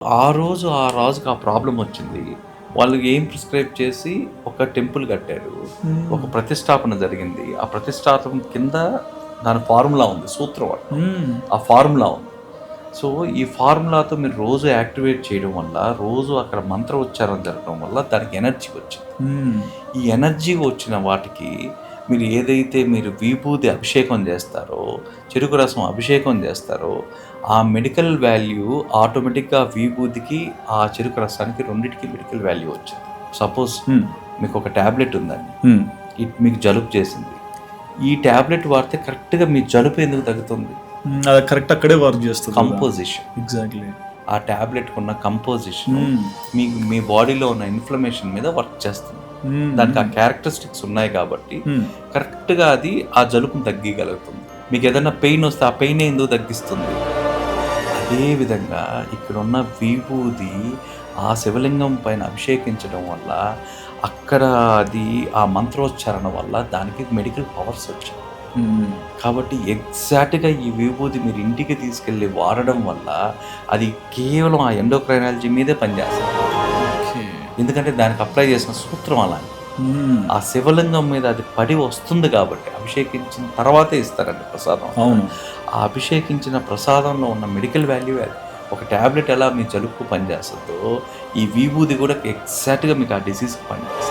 ఆ రోజు ఆ రాజుకి ఆ ప్రాబ్లమ్ వచ్చింది. వాళ్ళు ఏం ప్రిస్క్రైబ్ చేసి ఒక టెంపుల్ కట్టారు. ఒక హ్మ్. ప్రతిష్టాపన జరిగింది. ఆ ప్రతిష్టాపన కింద దాని ఫార్ములా ఉంది. సూత్రం అంటాం. హ్మ్. ఆ ఫార్ములా ఉంది. సో, ఈ ఫార్ములాతో మీరు రోజు యాక్టివేట్ చేయడం వల్ల, రోజు అక్కడ మంత్ర ఉచ్చారణ జరగడం వల్ల దానికి ఎనర్జీ వచ్చింది. హ్మ్. ఈ ఎనర్జీ వచ్చిన వాటికి మీరు ఏదైతే మీరు విభూది అభిషేకం చేస్తారో, చెరుకు రసం అభిషేకం చేస్తారో, ఆ మెడికల్ వాల్యూ ఆటోమేటిక్‌గా విభూదికి, ఆ చెరుకు రసానికి రెండిటికి మెడికల్ వాల్యూ వచ్చింది. సపోజ్ హ్మ్. మీకొక టాబ్లెట్ ఉందండి. హ్మ్. మీకు జలుబు చేసింది. ఈ టాబ్లెట్ వాడితే కరెక్ట్‌గా మీ జలుబు ఎందుకు తగ్గుతుంది? హ్మ్. అది కరెక్ట్ అక్కడే వర్క్ చేస్తది కదా! కంపోజిషన్. ఎగ్జాక్ట్‌లీ. ఆ టాబ్లెట్‌కున్న కంపోజిషను హ్మ్. మీ బాడీలో ఉన్న ఇన్‌ఫ్లమేషన్ మీద వర్క్ చేస్తుంది. హ్మ్. దానికి ఆ హ్మ్. క్యారెక్టరిస్టిక్స్ ఉన్నాయి కాబట్టి హ్మ్. కరెక్ట్‌గా అది ఆ జలుబుని తగ్గీయగలుగుతుంది. మీకేదన్నా పెయినొస్తే ఆ పెయినే ఎందుకు తగ్గిస్తుంది? అదే విధంగా ఇక్కడున్న విభూది ఆ శివలింగం పైన అభిషేకించడం వల్ల అక్కడ అది ఆ మంత్రోచ్చారణ వల్ల దానికి మెడికల్ పవర్స్ వచ్చాయి. హ్మ్. కాబట్టి ఎగ్జాక్ట్‌గా ఈ విభూది మీరు ఇంటికి తీసుకెళ్ళి వాడడం వల్ల అది కేవలం ఆ ఎండోక్రైనాలజీ మీదే పనిచేస్తది. ఓకే. ఎందుకంటే దానికి అప్లై చేసిన సూత్రం అలాంటిది. హ్మ్. ఆ శివలింగం మీద అది పడి వస్తుంది కాబట్టి అభిషేకించిన తర్వాతే ఇస్తారండి ప్రసాదం అక్కడ. అవును. ఆ అభిషేకించిన ప్రసాదంలో ఉన్న మెడికల్ వాల్యూ అది. ఒక టాబ్లెట్ ఎలా మీ జలుబుకు పనిచేస్తదో, ఈ విభూది కూడా ఎగ్జాక్ట్‌గా మీకు ఆ డిసీజ్‌కి పనిచేస్తది.